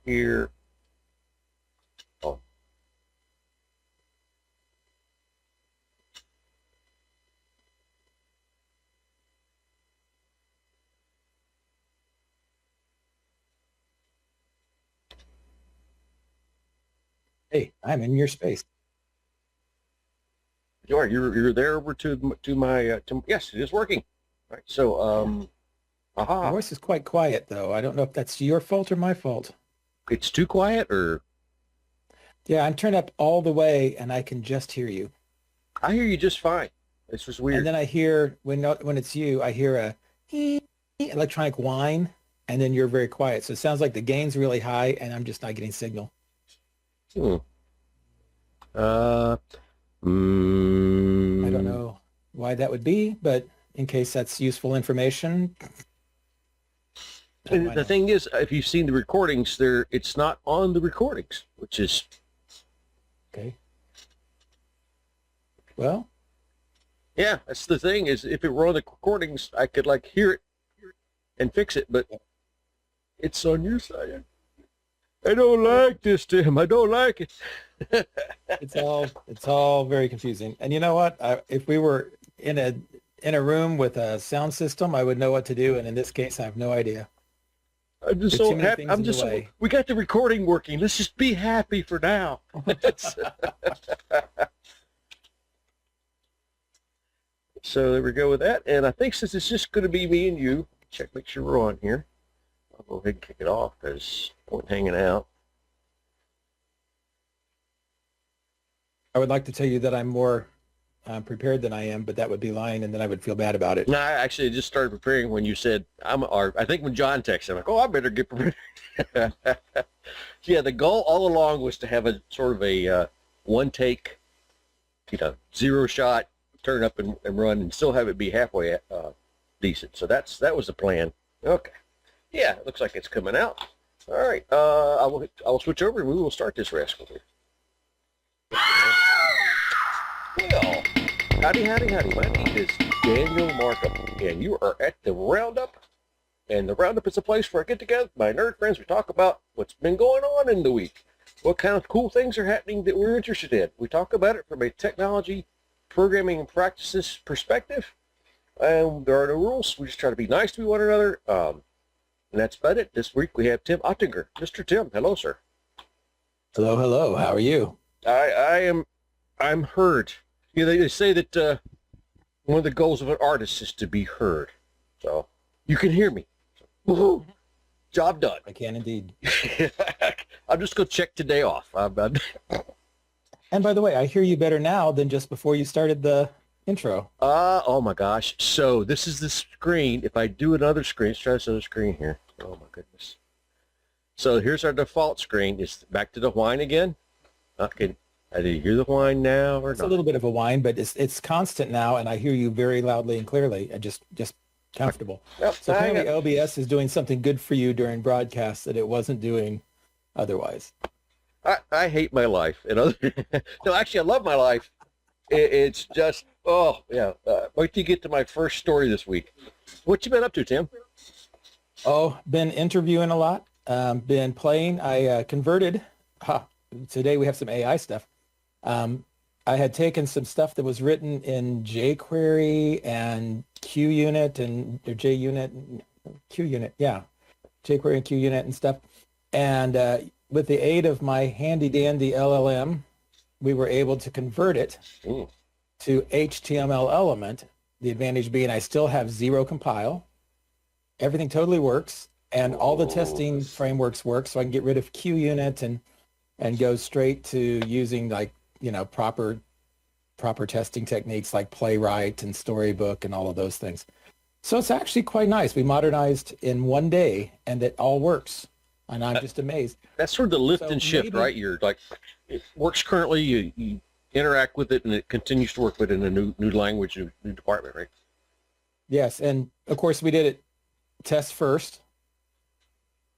here. Oh. Hey, I'm in your space. You are. You're there over to my yes, it is working. Right. So Your aha. voice is quite quiet, though. I don't know if that's your fault or my fault. It's too quiet, or Yeah, I'm turned up all the way, and I can just hear you. I hear you just fine. This was And weird. then I hear when it's you, I hear a electronic whine, and then you're very quiet. So it sounds like the gain's really high, and I'm just not getting signal. Hmm. Uh. I don't Mm, know why that would be, but in case that's useful information, and I the know. thing is, if you've seen the recordings, it's not on the recordings, which is Okay. Well, yeah. That's the thing is, if it were on the recordings, I could like hear it and fix it, but it's on your side. I don't like this, Tim. I don't like it. it's all very confusing. And you know what? If we were in a room with a sound system, I would know what to do. And in this case, I have no idea. I'm just There's too so many happy. things I'm in the just so way. we got the recording working. Let's just be happy for now. So there we go with that. And I think since it's just going to be me and you, make sure we're on here. I'll go ahead and kick it off because point hanging out. I would like to tell you that I'm more prepared than I am, but that would be lying, and then I would feel bad about it. No, I actually just started preparing when you said or I think when John texted, I'm like, oh, I better get prepared. Yeah, the goal all along was to have a sort of a one take, zero shot, turn up and run, and still have it be halfway decent. So that was the plan. Okay. Yeah, it looks like it's coming out. All right. I will switch over and we will start this rascal here. Well, howdy. My name is Daniel Markham, and you are at the Roundup. And the Roundup is a place where I get together with my nerd friends. We talk about what's been going on in the week, what kind of cool things are happening that we're interested in. We talk about it from a technology, programming, and practices perspective. And there are no rules. We just try to be nice to one another. And that's about it. This week we have Tim Ottinger. Mr. Tim, hello, sir. Hello. How are you? I'm heard. They say that one of the goals of an artist is to be heard. So you can hear me. Woo-hoo. Job done. I can indeed. I'm just going to check today off. And by the way, I hear you better now than just before you started the intro. Oh my gosh. So this is the screen. If I do another screen, let's try this other screen here. Oh my goodness. So here's our default screen. It's back to the whine again. Okay. Do you hear the whine now or It's not? a little bit of a whine, but it's constant now, and I hear you very loudly and clearly, and just comfortable. Yep, So apparently OBS is doing something good for you during broadcasts that it wasn't doing otherwise. I hate my life. No, actually, I love my life. It's just, oh, yeah. Wait till you get to my first story this week. What you been up to, Tim? Oh, been interviewing a lot, been playing. I converted. Today we have some AI stuff. I had taken some stuff that was written in jQuery and QUnit or JUnit, QUnit, yeah, jQuery and QUnit and stuff. And with the aid of my handy dandy LLM, we were able to convert it to HTML element. The advantage being I still have zero compile. Everything totally works, and all the testing frameworks work, so I can get rid of QUnit and go straight to using proper testing techniques like Playwright and Storybook and all of those things. So it's actually quite nice. We modernized in one day, and it all works, and I'm just amazed. That's sort of the lift and shift, right? You're like, it works currently, you interact with it, and it continues to work with it in a new language, new department, right? Yes, and of course we did it test first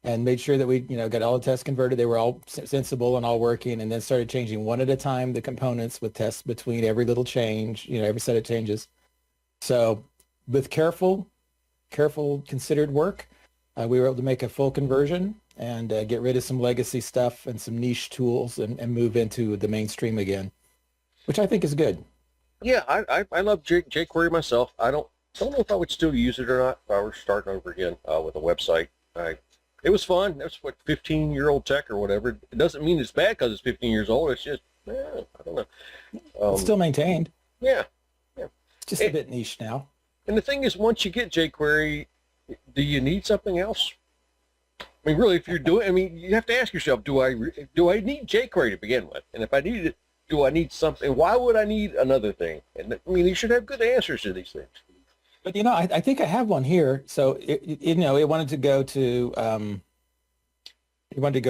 and made sure that we got all the tests converted. They were all sensible and all working, and then started changing one at a time the components with tests between every little change, every set of changes. So with careful considered work, we were able to make a full conversion and get rid of some legacy stuff and some niche tools and move into the mainstream again, which I think is good. Yeah, I love jQuery myself. I don't know if I would still use it or not if I were starting over again with a website. It was fun. That's what 15-year-old tech or whatever. It doesn't mean it's bad because it's 15 years old. It's just, I don't know. It's still maintained. Yeah, yeah. Just a bit niche now. And the thing is, once you get jQuery, do you need something else? I mean, really, if you're doing, I mean, you have to ask yourself, do I need jQuery to begin with? And if I need it, do I need something? Why would I need another thing? And I mean, you should have good answers to these things. But I think I have one here. So it wanted to go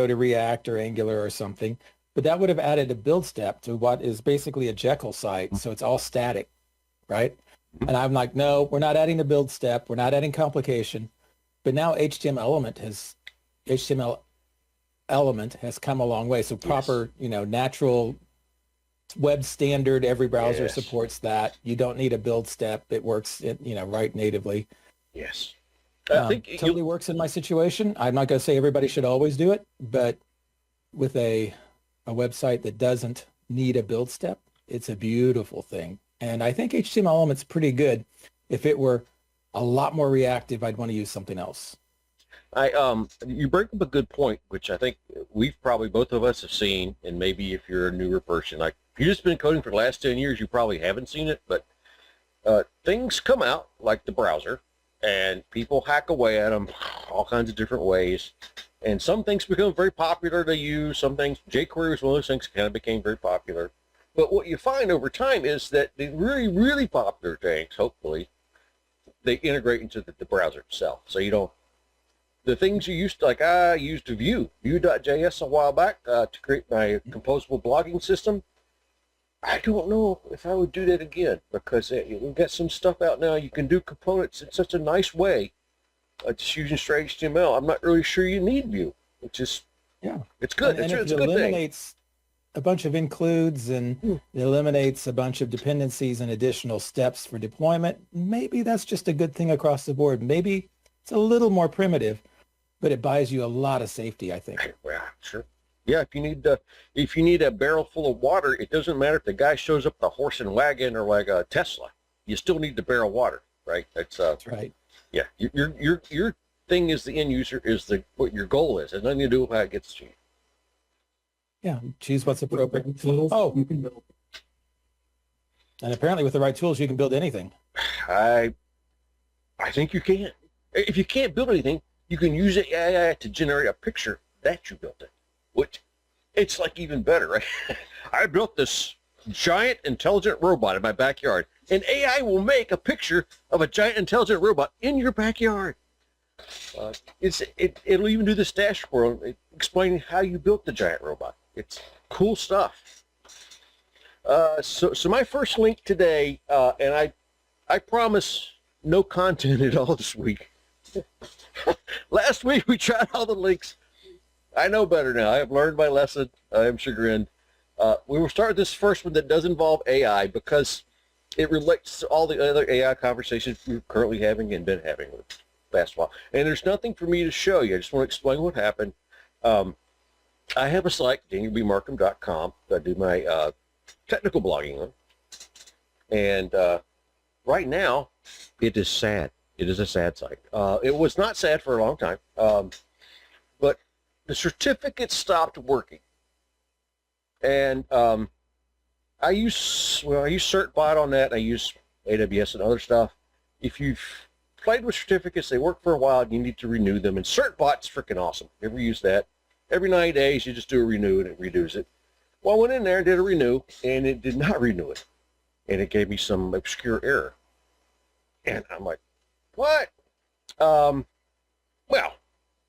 to React or Angular or something, but that would have added a build step to what is basically a Jekyll site. So it's all static, right? And I'm like, no, we're not adding the build step. We're not adding complication. But now HTML element has come a long way. So proper, natural web standard, every browser supports that. You don't need a build step. It works, right natively. Yes. I think totally works in my situation. I'm not going to say everybody should always do it, but with a website that doesn't need a build step, it's a beautiful thing. And I think HTML element's pretty good. If it were a lot more reactive, I'd want to use something else. You bring up a good point, which I think we've probably both of us have seen, and maybe if you're a newer person, like if you've just been coding for the last 10 years, you probably haven't seen it, but things come out like the browser, and people hack away at them all kinds of different ways, and some things become very popular to use. Some things, jQuery was one of those things that kind of became very popular. But what you find over time is that the really, really popular things, hopefully, they integrate into the browser itself. So you don't, the things you used to, like I used to Vue.js a while back to create my composable blogging system. I don't know if I would do that again, because we've got some stuff out now. You can do components in such a nice way, just using straight HTML. I'm not really sure you need Vue, which is, it's good. And it's it a good eliminates thing. A bunch of includes and it eliminates a bunch of dependencies and additional steps for deployment. Maybe that's just a good thing across the board. Maybe it's a little more primitive, but it buys you a lot of safety, I think. Yeah, sure. Yeah, if you need a barrel full of water, it doesn't matter if the guy shows up with a horse and wagon or like a Tesla. You still need the barrel of water, right? That's right. Yeah, your thing is the end user is what your goal is. It has nothing to do with how it gets to you. Yeah, choose what's appropriate. Oh, you can build. And apparently with the right tools, you can build anything. I think you can. If you can't build anything, you can use AI to generate a picture that you built it, which it's like even better, right? I built this giant intelligent robot in my backyard, and AI will make a picture of a giant intelligent robot in your backyard. It'll even do the dashboard explaining how you built the giant robot. It's cool stuff. So my first link today, and I promise no content at all this week. Last week we tried all the links. I know better now. I have learned my lesson. I am chagrined. We will start this first one that does involve AI because it relates to all the other AI conversations we're currently having and been having with the past while. And there's nothing for me to show you. I just want to explain what happened. I have a site, danielbmarkham.com, that I do my technical blogging on. And right now, it is sad. It is a sad site. It was not sad for a long time, but the certificate stopped working. And I use CertBot on that. I use AWS and other stuff. If you've played with certificates, they work for a while, and you need to renew them. And CertBot's freaking awesome. Ever use that? Every 90 days, you just do a renew, and it renews it. Well, I went in there and did a renew, and it did not renew it. And it gave me some obscure error. And I'm like, what? Well,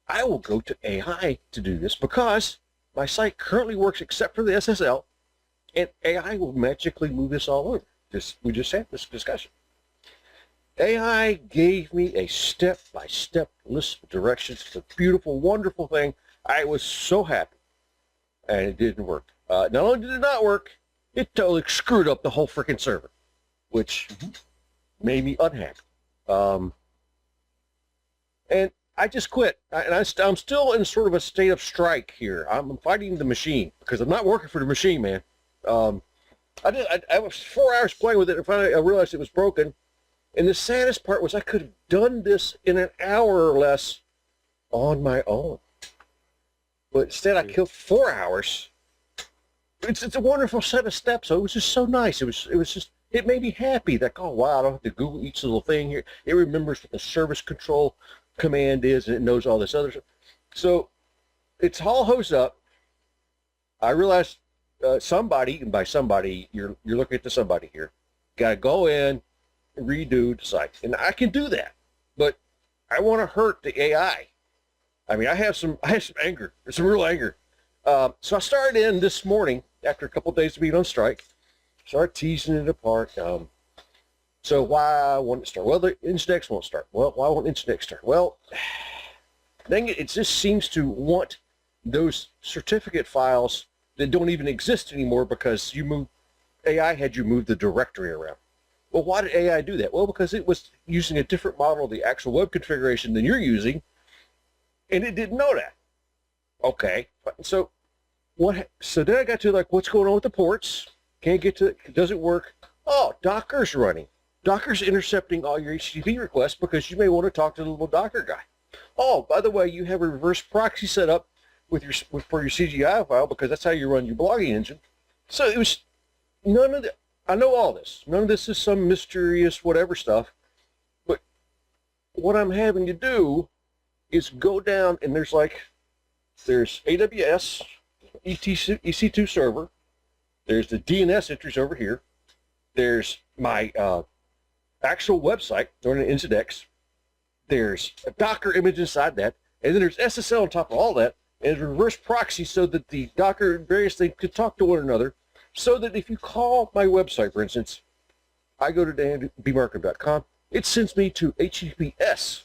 I will go to AI to do this because my site currently works except for the SSL, and AI will magically move this all over. We just had this discussion. AI gave me a step-by-step list of directions. It's a beautiful, wonderful thing. I was so happy, and it didn't work. Not only did it not work, it totally screwed up the whole freaking server, which made me unhappy. And I just quit. I'm still in sort of a state of strike here. I'm fighting the machine because I'm not working for the machine, man. I was 4 hours playing with it, and finally I realized it was broken. And the saddest part was I could have done this in an hour or less on my own. But instead I killed 4 hours. It's a wonderful set of steps. So it was just so nice. It made me happy. Like, oh wow, I don't have to Google each little thing here. It remembers what the service control command is, and it knows all this other stuff. So it's all hosed up. I realized somebody, and by somebody, you're looking at the somebody here, got to go in, redo the site. And I can do that, but I want to hurt the AI. I mean, I have some anger, some real anger. So I started in this morning after a couple of days of being on strike, started teasing it apart. So why won't it start? Well, the Index won't start. Well, why won't Index start? Well, dang it just seems to want those certificate files that don't even exist anymore because AI had you move the directory around. Well, why did AI do that? Well, because it was using a different model of the actual web configuration than you're using, and it didn't know that. Okay, so then I got to like, what's going on with the ports? Can't get to it. Doesn't work. Oh, Docker's running. Docker's intercepting all your HTTP requests because you may want to talk to the little Docker guy. Oh, by the way, you have a reverse proxy set up for your CGI file because that's how you run your blogging engine. So it was none of the. I know all this. None of this is some mysterious whatever stuff. But what I'm having to do is go down and there's AWS EC2 server. There's the DNS entries over here. There's my actual website running Index. There's a Docker image inside that, and then there's SSL on top of all that, and a reverse proxy so that the Docker and various things could talk to one another, so that if you call my website, for instance, I go to danbmarkup.com, it sends me to HTTPS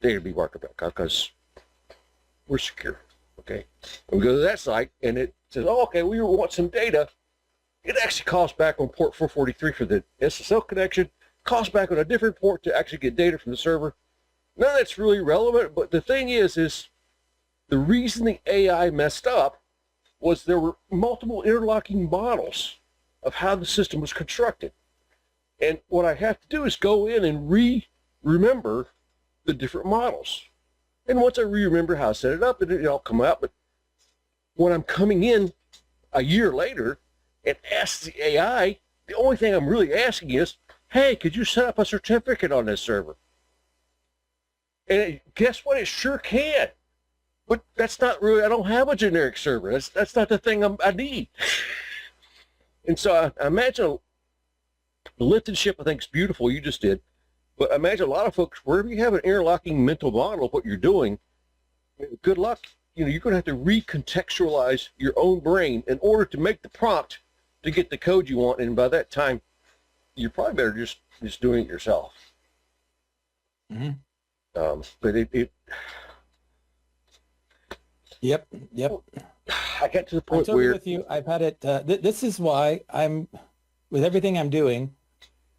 danbmarkup.com because we're secure. Okay, and we go to that site, and it says, "Oh, okay, we want some data." It actually calls back on port 443 for the SSL connection, calls back on a different port to actually get data from the server. None of that's really relevant, but the thing is the reason the AI messed up was there were multiple interlocking models of how the system was constructed. And what I have to do is go in and remember the different models. And once I remember how I set it up, it'll all come out. But when I'm coming in a year later and ask the AI, the only thing I'm really asking is, hey, could you set up a certificate on this server? And guess what? It sure can. But that's not really, I don't have a generic server. That's not the thing I need. And so I imagine the lift and ship, I think, is beautiful. You just did. But I imagine a lot of folks, wherever you have an interlocking mental model of what you're doing, good luck. You're going to have to recontextualize your own brain in order to make the prompt to get the code you want. And by that time, you're probably better just doing it yourself. Mm-hmm. But Yep. I got to the point I'm totally where with you. I've had it. This is why with everything I'm doing,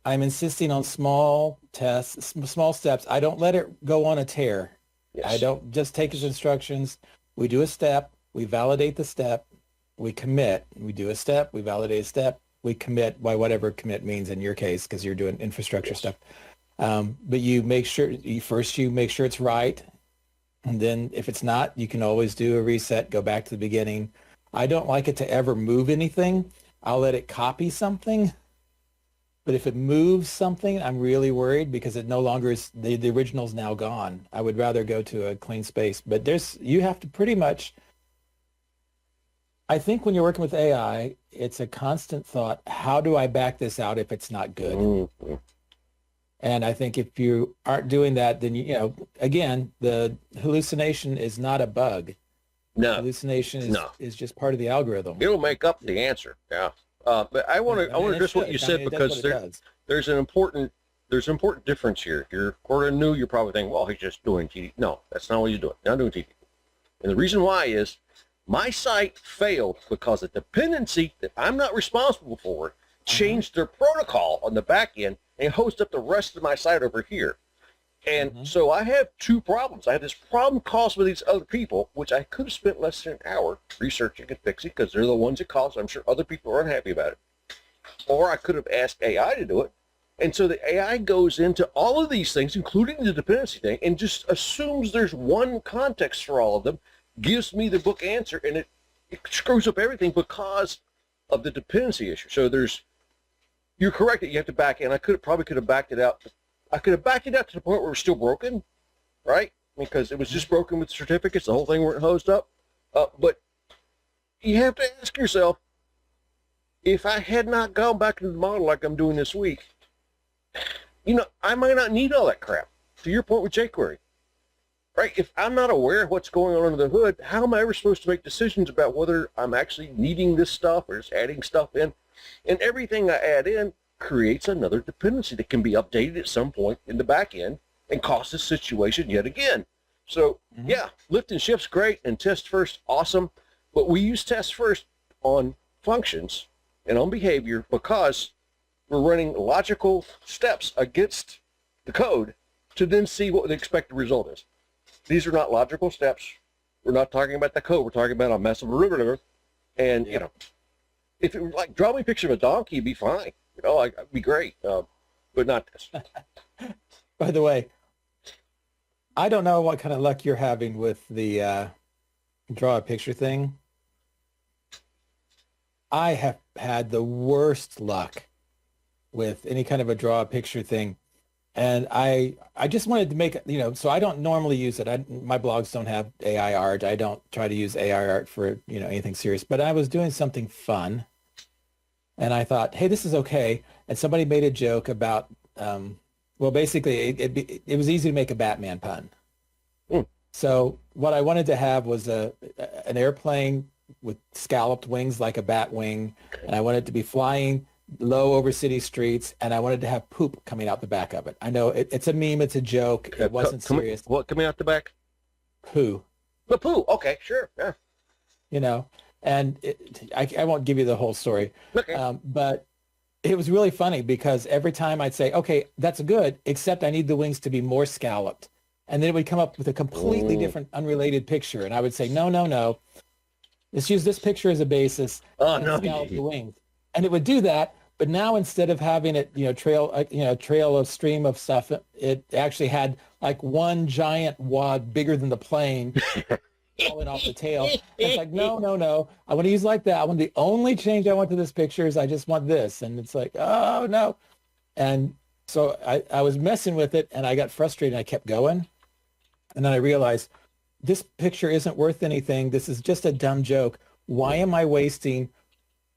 I'm insisting on small tests, small steps. I don't let it go on a tear. yes. I don't just take his instructions. We do a step. We validate the step. We commit. We do a step. We validate a step. We commit by whatever commit means in your case, because you're doing infrastructure Yes. stuff. But you make sure you make sure it's right. And then if it's not, you can always do a reset, go back to the beginning. I don't like it to ever move anything. I'll let it copy something. But if it moves something, I'm really worried because it no longer is, the original's now gone. I would rather go to a clean space. But you have to pretty much, I think when you're working with AI, it's a constant thought, how do I back this out if it's not good? Mm-hmm. And I think if you aren't doing that, then, again, the hallucination is not a bug. No. Hallucination is just part of the algorithm. It'll make up the answer. Yeah. But I want to address what you said because there's an important difference here. If you're sort of new, you're probably thinking, well, he's just doing TTP. No, that's not what he's doing. Not doing TTP. And the reason why is my site failed because a dependency that I'm not responsible for changed their protocol on the back end and host up the rest of my site over here. And so I have two problems. I have this problem caused by these other people, which I could have spent less than an hour researching and fixing because they're the ones that caused it. I'm sure other people are unhappy about it. Or I could have asked AI to do it. And so the AI goes into all of these things, including the dependency thing, and just assumes there's one context for all of them, gives me the book answer, and it screws up everything because of the dependency issue. So you're correct that you have to back in. I probably could have backed it out. I could have backed it out to the point where it's still broken, right? Because it was just broken with certificates. The whole thing weren't hosed up. But you have to ask yourself, if I had not gone back into the model like I'm doing this week, I might not need all that crap. To your point with jQuery, right? If I'm not aware of what's going on under the hood, how am I ever supposed to make decisions about whether I'm actually needing this stuff or just adding stuff in? And everything I add in creates another dependency that can be updated at some point in the back end and cause this situation yet again. So yeah, lift and shift's great and test first, awesome. But we use test first on functions and on behavior because we're running logical steps against the code to then see what the expected result is. These are not logical steps. We're not talking about the code. We're talking about a mess of a river. And, if it were like, draw me a picture of a donkey, it'd be fine. It'd be great. But not this. By the way, I don't know what kind of luck you're having with the draw a picture thing. I have had the worst luck with any kind of a draw a picture thing. And I just wanted to make, so I don't normally use it. My blogs don't have AI art. I don't try to use AI art for, anything serious. But I was doing something fun. And I thought, hey, this is okay. And somebody made a joke about, basically, it was easy to make a Batman pun. So what I wanted to have was an airplane with scalloped wings like a bat wing. And I wanted it to be flying low over city streets, and I wanted to have poop coming out the back of it. I know it's a meme, it's a joke. It wasn't serious. What coming out the back? Poo. The poo. Okay, sure. Yeah. And I won't give you the whole story. Okay. But it was really funny because every time I'd say, okay, that's good, except I need the wings to be more scalloped. And then it would come up with a completely different, unrelated picture. And I would say, no. Let's use this picture as a basis. Oh, no. Scallop the wings. And it would do that, but now instead of having it, trail a stream of stuff, it actually had like one giant wad bigger than the plane falling off the tail. And it's like, no. I want to use like that. The only change I want to this picture is I just want this. And it's like, oh, no. And so I was messing with it and I got frustrated and I kept going. And then I realized this picture isn't worth anything. This is just a dumb joke. Why am I wasting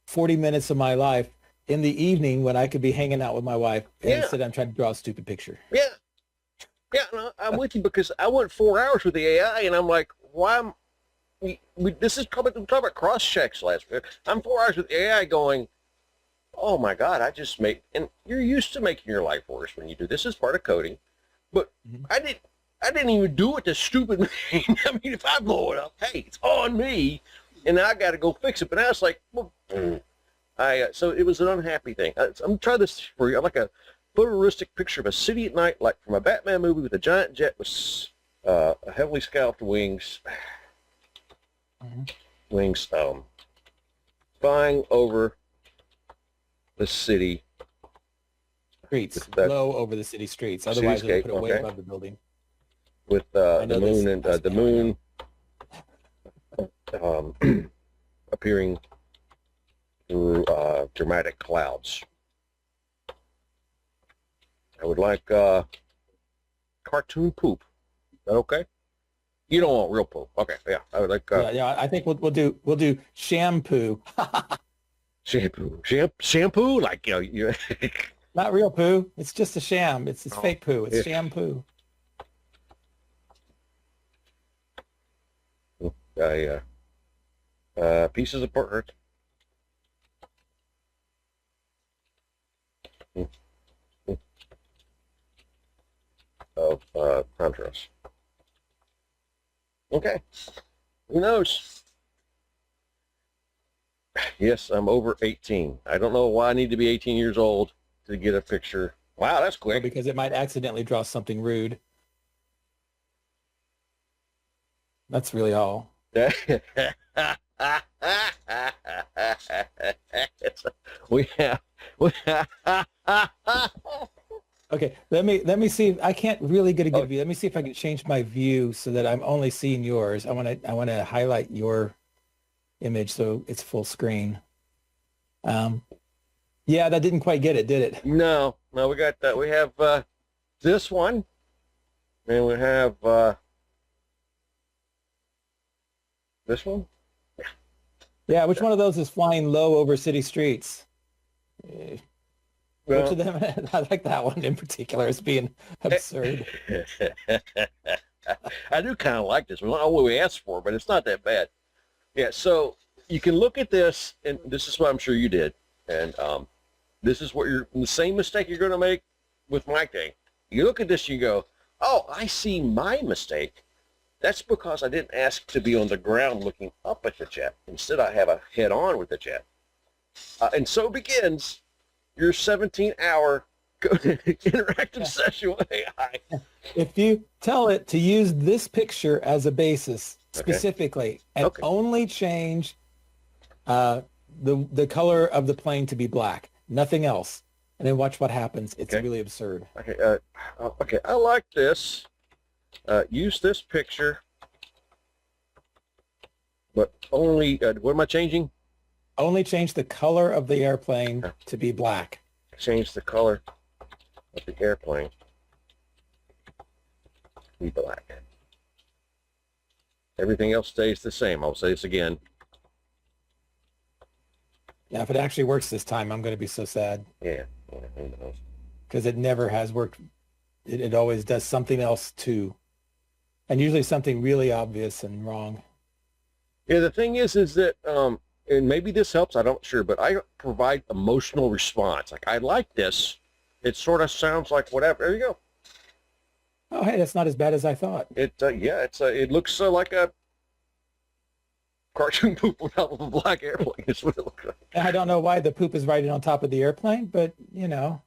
40 minutes of my life in the evening when I could be hanging out with my wife and instead I'm trying to draw a stupid picture? Yeah, no, I'm with you because I went 4 hours with the AI and I'm like, why this is probably, we talked about cross checks last week. I'm 4 hours with AI going, oh my God, I just made, and you're used to making your life worse when you do this. Is part of coding, but I didn't even do it to stupid me. I mean, if I blow it up, hey, it's on me. And now I got to go fix it. But now it's like, so it was an unhappy thing. I'm going to try this for you. I'm like a photorealistic picture of a city at night, like from a Batman movie with a giant jet with heavily scalloped wings. Wings flying over the city. Streets, low over the city streets. Otherwise, they put it way above the building. With the moon and the moon appearing through dramatic clouds. I would like cartoon poop. Is that okay? You don't want real poop. Okay, yeah. I would like. I think we'll do shampoo. Shampoo, like you. Not real poo. It's just a sham. It's fake poo. It's shampoo. Pieces of pork. Of contrast. Okay. Who knows? Yes, I'm over 18. I don't know why I need to be 18 years old to get a picture. Wow, that's quick. Because it might accidentally draw something rude. That's really all. we have, we have Okay, let me see. I can't really get a oh, good view. Let me see if I can change my view so that I'm only seeing yours. I want to highlight your image so it's full screen. Um, yeah, that didn't quite get it, did it? no, no, we got that. We have this one, and we have this one. Yeah, which one of those is flying low over city streets? Which Well, of them? I like that one in particular as being absurd. I do kind of like this. We don't know what we asked for, but it's not that bad. Yeah, so you can look at this, and this is what I'm sure you did, and this is what you're the same mistake you're going to make with my thing. You look at this, and you go, "Oh, I see my mistake. That's because I didn't ask to be on the ground looking up at the jet. Instead, I have a head-on with the jet." And so begins your 17-hour interactive session with AI. If you tell it to use this picture as a basis Okay. specifically and Okay. only change the color of the plane to be black, nothing else, and then watch what happens. It's Okay. really absurd. Okay. Okay. I like this. Use this picture, but only. What am I changing? Only change the color of the airplane to be black. Change the color of the airplane to be black. Everything else stays the same. I'll say this again. Now, if it actually works this time, I'm going to be so sad Yeah. Who knows? because it never has worked. It always does something else too, and usually something really obvious and wrong. Yeah. The thing is that, and maybe this helps. I don't sure, but I provide emotional response. Like I like this. It sort of sounds like whatever. There you go. Oh, hey, that's not as bad as I thought. Yeah. It looks like a cartoon poop without a black airplane. Is what it looks like. And I don't know why the poop is right on top of the airplane, but you know,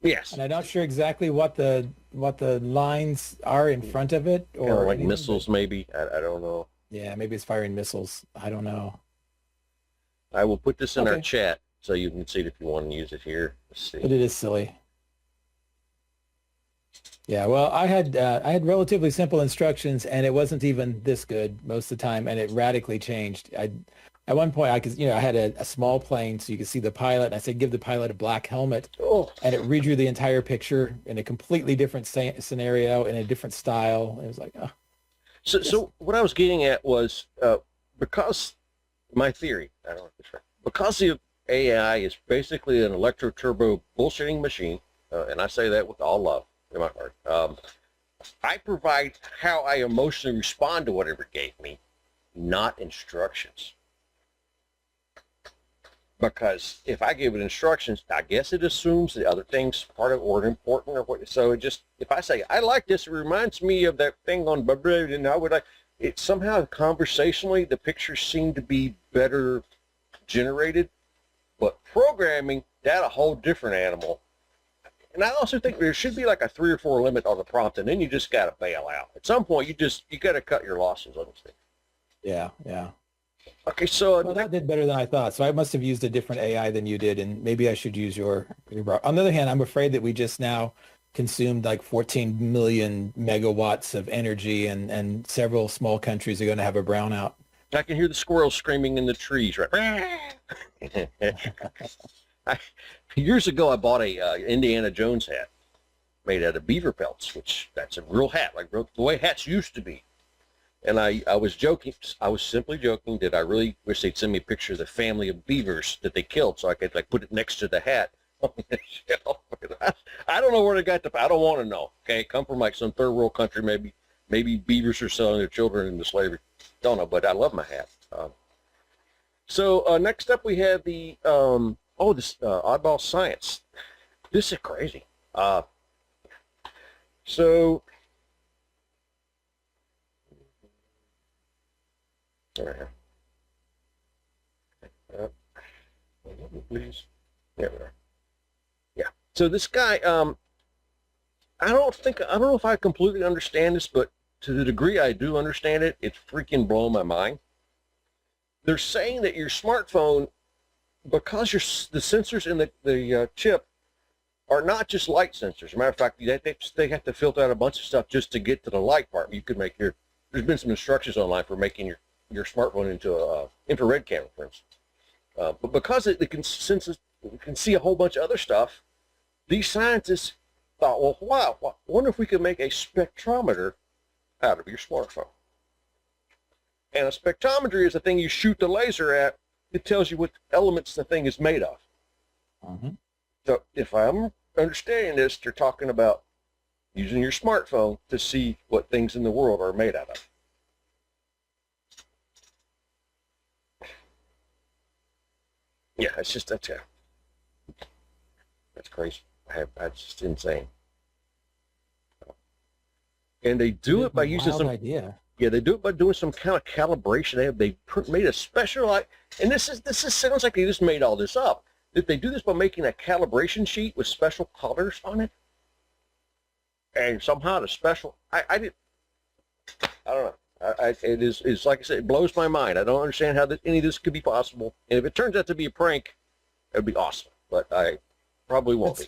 Yes. and I'm not sure exactly what the lines are in front of it Kind of or like anything, missiles, but maybe. I don't know. yeah, maybe it's firing missiles. I don't know. I will put this in our Okay. chat so you can see it if you want to use it here. Let's But see. it is silly. Yeah, well, I had relatively simple instructions, and it wasn't even this good most of the time, and it radically changed. At one point, I had a small plane, so you could see the pilot, and I said, give the pilot a black helmet, Oh, and it redrew the entire picture in a completely different scenario, in a different style. It was like, oh, so what I was getting at was because my theory, I don't know if it's right, because the AI is basically an electro-turbo bullshitting machine, and I say that with all love in my heart. I provide how I emotionally respond to whatever it gave me, not instructions. Because if I give it instructions, I guess it assumes the other things part of or important or what. So it just, if I say I like this, it reminds me of that thing on blah, blah, and I would like it somehow conversationally the pictures seem to be better generated, but programming that a whole different animal. And I also think there should be like a 3 or 4 limit on the prompt, and then you just got to bail out. At some point, you got to cut your losses on this thing. yeah. Okay, so Well, that did better than I thought. So I must have used a different AI than you did, and maybe I should use your. On the other hand, I'm afraid that we just now consumed like 14 million megawatts of energy, and several small countries are going to have a brownout. I can hear the squirrels screaming in the trees. Right. Years ago, I bought a Indiana Jones hat made out of beaver pelts, which that's a real hat, like the way hats used to be. And I was joking. I was simply joking that I really wish they'd send me a picture of the family of beavers that they killed so I could like put it next to the hat on the shelf. I don't know where they got the. I don't want to know. Okay, come from like some third world country, maybe beavers are selling their children into slavery. Don't know, but I love my hat. So next up we have the this oddball science. This is crazy. So. All right. Please. There we are. Yeah. So this guy, I don't know if I completely understand this, but to the degree I do understand it, it's freaking blowing my mind. They're saying that your smartphone, because the sensors in the chip are not just light sensors. As a matter of fact, they have to filter out a bunch of stuff just to get to the light part. You could make there's been some instructions online for making your smartphone into a infrared camera, for instance. But because it can see a whole bunch of other stuff, these scientists thought, well, wow, I wonder if we could make a spectrometer out of your smartphone. And a spectrometer is a thing you shoot the laser at. It tells you what elements the thing is made of. Mm-hmm. So if I'm understanding this, they're talking about using your smartphone to see what things in the world are made out of. Yeah, that's crazy. That's just insane. And they do it by using some idea. Yeah, they do it by doing some kind of calibration. They made a special, and this sounds like they just made all this up. They do this by making a calibration sheet with special colors on it, and somehow the special I don't know. It's like I said, it blows my mind. I don't understand how any of this could be possible. And if it turns out to be a prank, it'd be awesome. But I probably won't be.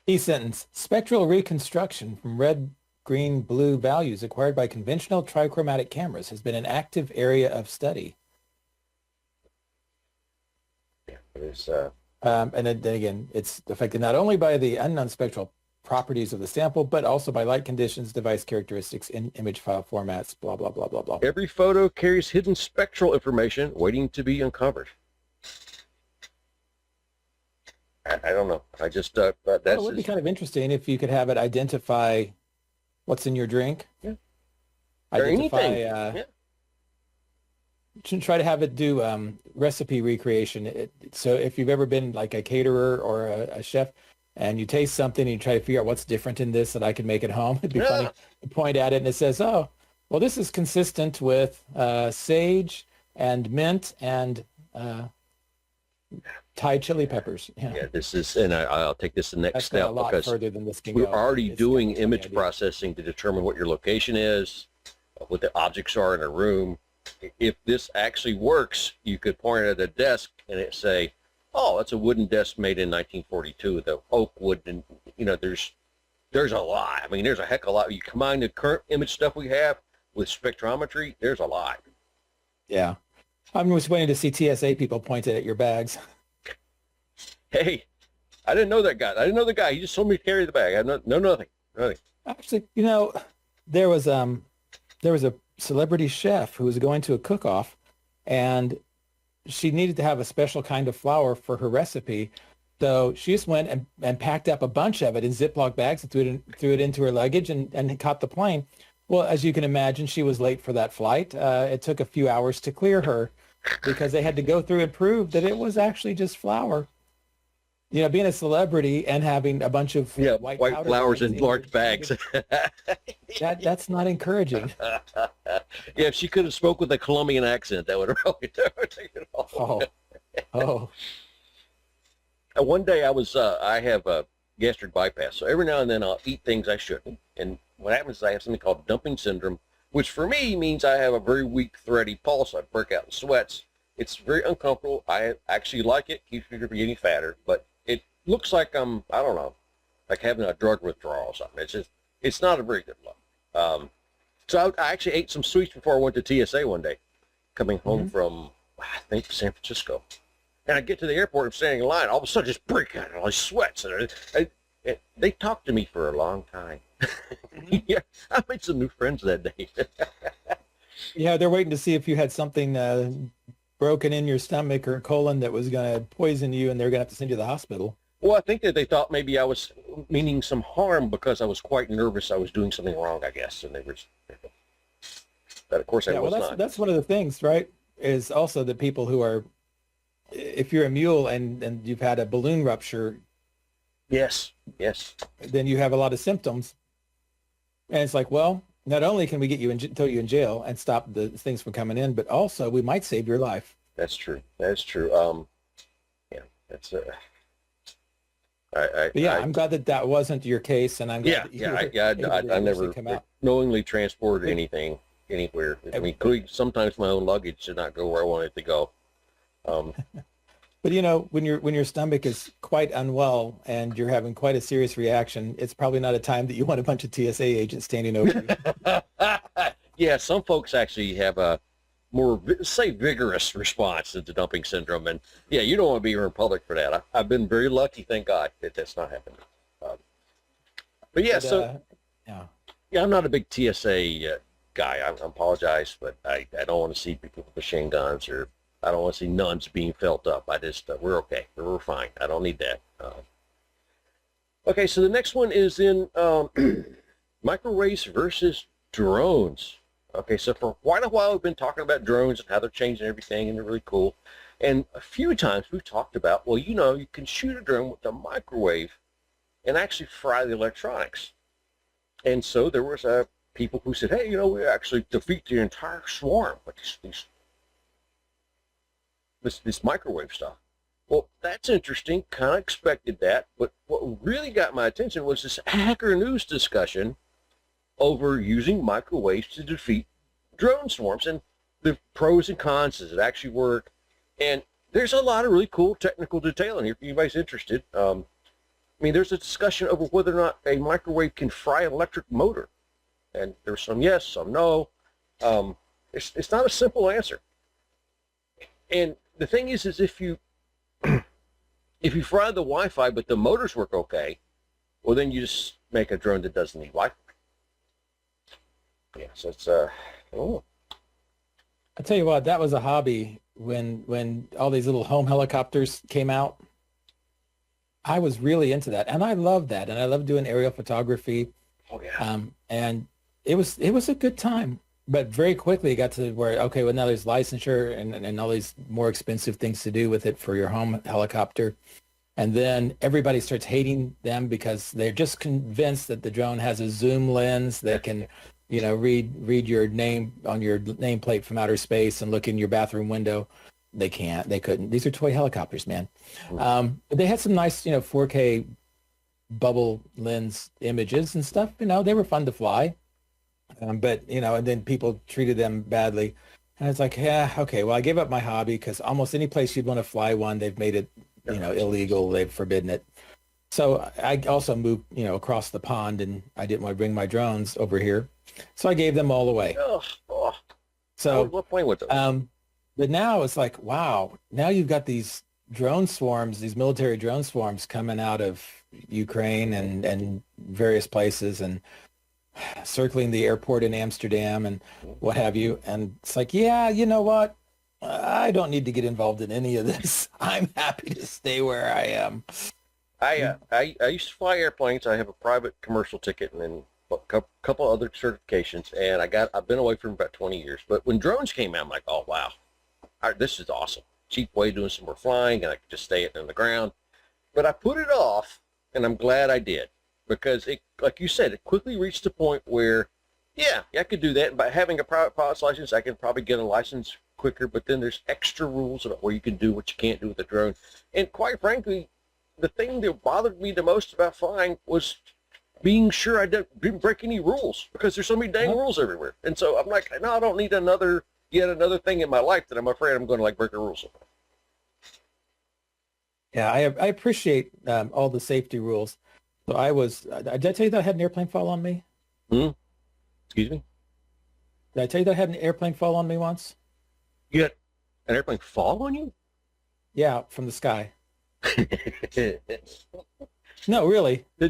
Key sentence: spectral reconstruction from red, green, blue values acquired by conventional trichromatic cameras has been an active area of study. Yeah, it is. And then again, it's affected not only by the unknown spectral properties of the sample, but also by light conditions, device characteristics, image file formats, blah, blah, blah, blah, blah. Every photo carries hidden spectral information waiting to be uncovered. I don't know. I just, it would be kind of interesting if you could have it identify what's in your drink. Yeah. Identify, or anything. Try to have it do recipe recreation. So if you've ever been like a caterer or a chef and you taste something and you try to figure out what's different in this that I can make at home, it'd be funny to point at it and it says, oh, well, this is consistent with sage and mint and Thai chili peppers. Yeah, this is, and I'll take this the next step a lot because further than this can we're go. already It's doing got a image idea. processing to determine what your location is, what the objects are in a room. If this actually works, you could point at a desk and it say, oh, that's a wooden desk made in 1942, the oak wood, and there's a lot. I mean, there's a heck of a lot. You combine the current image stuff we have with spectrometry, there's a lot. Yeah. I'm just waiting to see TSA people pointed at your bags. Hey, I didn't know that guy. I didn't know the guy. He just told me to carry the bag. I know nothing. Actually, there was a celebrity chef who was going to a cook-off, and she needed to have a special kind of flour for her recipe. So she just went and packed up a bunch of it in Ziploc bags and threw it into her luggage and caught the plane. Well, as you can imagine, she was late for that flight. It took a few hours to clear her because they had to go through and prove that it was actually just flour. Being a celebrity and having a bunch of white flowers in large bags. That's not encouraging. Yeah, if she could have spoke with a Colombian accent, that would have really taken it off. Oh. One day I have a gastric bypass, so every now and then I'll eat things I shouldn't. And what happens is I have something called dumping syndrome, which for me means I have a very weak, thready pulse. I break out in sweats. It's very uncomfortable. I actually like it. Keeps me from getting fatter, but it looks like I don't know, like having a drug withdrawal or something. It's not a very good look. So I actually ate some sweets before I went to TSA one day, coming home from, I think, San Francisco. And I get to the airport, I'm standing in line, all of a sudden just break out all these sweats. And they talked to me for a long time. Yeah, I made some new friends that day. Yeah, they're waiting to see if you had something broken in your stomach or colon that was going to poison you, and they're going to have to send you to the hospital. Well, I think that they thought maybe I was meaning some harm because I was quite nervous I was doing something wrong, I guess. And they were, but of course I was not. That's one of the things, right, is also the people who are, if you're a mule and you've had a balloon rupture. Yes. Then you have a lot of symptoms. And it's like, well, not only can we get you throw you in jail and stop the things from coming in, but also we might save your life. That's true. Yeah, that's But yeah, I'm glad that that wasn't your case, and I'm glad that you were able to I eventually never come out. knowingly transported anything anywhere. I mean, including sometimes my own luggage did not go where I wanted it to go. Um, But you know, when your stomach is quite unwell and you're having quite a serious reaction, it's probably not a time that you want a bunch of TSA agents standing over you. yeah, some folks actually have a more, say, vigorous response to the dumping syndrome. And yeah, you don't want to be here in public for that. I've been very lucky, thank God, that that's not happened. But yeah, Yeah. yeah, I'm not a big TSA guy. I apologize, but I don't want to see people with machine guns, or I don't want to see nuns being felt up. I just, we're okay. We're fine. I don't need that. Okay, so the next one is in microwaves versus drones. Okay, so for quite a while we've been talking about drones and how they're changing everything, and they're really cool. And a few times we've talked about, well, you know, you can shoot a drone with a microwave and actually fry the electronics. And so there was people who said, hey, you know, we actually defeat the entire swarm with this microwave stuff. Well, that's interesting. Kind of expected that. But what really got my attention was this Hacker News discussion over using microwaves to defeat drone swarms and the pros and cons. Does it actually work? And there's a lot of really cool technical detail in here if anybody's interested. I mean, there's a discussion over whether or not a microwave can fry an electric motor. And there's some yes, some no. It's not a simple answer. And the thing is if you if you fry the Wi-Fi but the motors work okay, well, then you just make a drone that doesn't need Wi-Fi. Yeah, so it's oh. I tell you what, that was a hobby when all these little home helicopters came out. I was really into that, and I loved that, and I loved doing aerial photography. Oh yeah. And it was a good time, but very quickly it got to where, okay, well, now there's licensure and all these more expensive things to do with it for your home helicopter. And then everybody starts hating them because they're just convinced that the drone has a zoom lens that can, you know, read your name on your nameplate from outer space and look in your bathroom window. They can't. They couldn't. These are toy helicopters, man. But they had some nice, you know, 4K bubble lens images and stuff. You know, they were fun to fly. But, you know, and then people treated them badly. And it's like, yeah, okay, well, I gave up my hobby because almost any place you'd want to fly one, they've made it, you know, illegal. They've forbidden it. So I also moved, you know, across the pond, and I didn't want to bring my drones over here. So I gave them all away. So I love playing with them. But now it's like, wow, now you've got these drone swarms, these military drone swarms coming out of Ukraine and various places and circling the airport in Amsterdam and what have you. And it's like, yeah, you know what? I don't need to get involved in any of this. I'm happy to stay where I am. I used to fly airplanes. I have a private commercial ticket and then a couple other certifications, and I've been away from about 20 years. But when drones came out, I'm like, oh wow, this is awesome. Cheap way of doing some more flying, and I could just stay it on the ground. But I put it off, and I'm glad I did, because it, like you said, it quickly reached the point where, yeah, I could do that. And by having a private pilot's license, I can probably get a license quicker. But then there's extra rules about what you can do, what you can't do with the drone. And quite frankly, the thing that bothered me the most about flying was being sure I didn't break any rules, because there's so many dang rules everywhere. And so I'm like, no, I don't need yet another thing in my life that I'm afraid I'm going to like break the rules. Yeah, I appreciate all the safety rules. So did I tell you that I had an airplane fall on me? Excuse me? Did I tell you that I had an airplane fall on me once? You had an airplane fall on you? Yeah, from the sky. No, really. I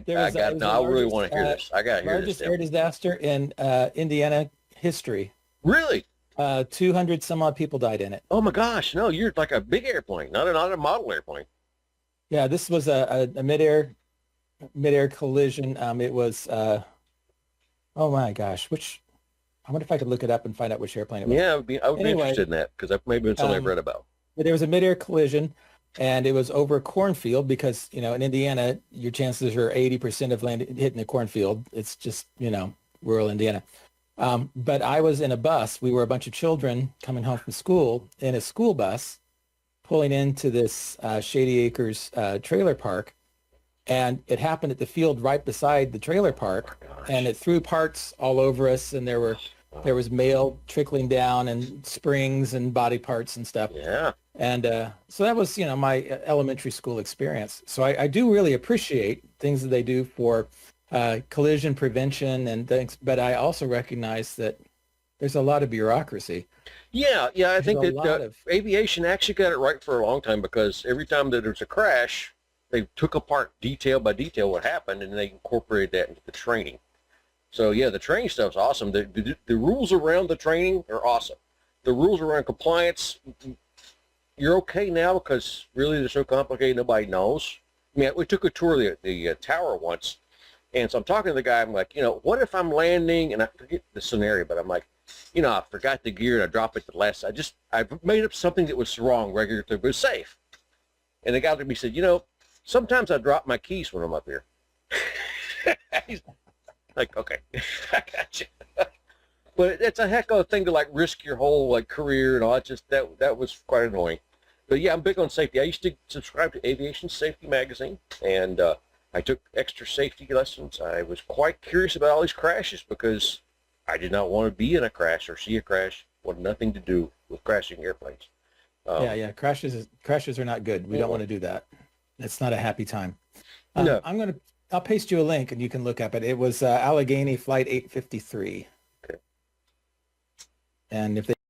really want to hear this. I got to hear this. Largest air disaster in Indiana history. Really? 200 some odd people died in it. Oh my gosh! No, you're like a big airplane, not a model airplane. Yeah, this was a midair collision. It was oh my gosh, I wonder if I could look it up and find out which airplane it was. Yeah, I would be interested in that, because that may have been something I've read about. But there was a midair collision, and it was over a cornfield, because, you know, in Indiana, your chances are 80% of land hitting a cornfield. It's just, you know, rural Indiana. But I was in a bus. We were a bunch of children coming home from school in a school bus, pulling into this Shady Acres trailer park, and it happened at the field right beside the trailer park, and it threw parts all over us, and there was mail trickling down and springs and body parts and stuff. Yeah. And so that was, my elementary school experience. So I do really appreciate things that they do for collision prevention and things, but I also recognize that there's a lot of bureaucracy. Yeah, I think There's a that lot of aviation actually got it right for a long time, because every time that there's a crash, they took apart detail by detail what happened, and they incorporated that into the training. So yeah, the training stuff's awesome. The rules around the training are awesome. The rules around compliance, you're okay now because really they're so complicated nobody knows. I mean, we took a tour of the tower once, and so I'm talking to the guy. I'm like, what if I'm landing, and I forget the scenario, but I'm like, I forgot the gear and I dropped it to the last. I made up something that was wrong regularly, but it was safe. And the guy looked at me and said, sometimes I drop my keys when I'm up here. He's like, okay, I got you. But it's a heck of a thing to like risk your whole career and all. It's just that was quite annoying. But yeah, I'm big on safety. I used to subscribe to Aviation Safety magazine, and I took extra safety lessons. I was quite curious about all these crashes because I did not want to be in a crash or see a crash. Wanted nothing to do with crashing airplanes. yeah. Crashes are not good. We don't want to do that. It's not a happy time. No. I'll paste you a link and you can look up it. It was Allegheny Flight 853. Okay. And if they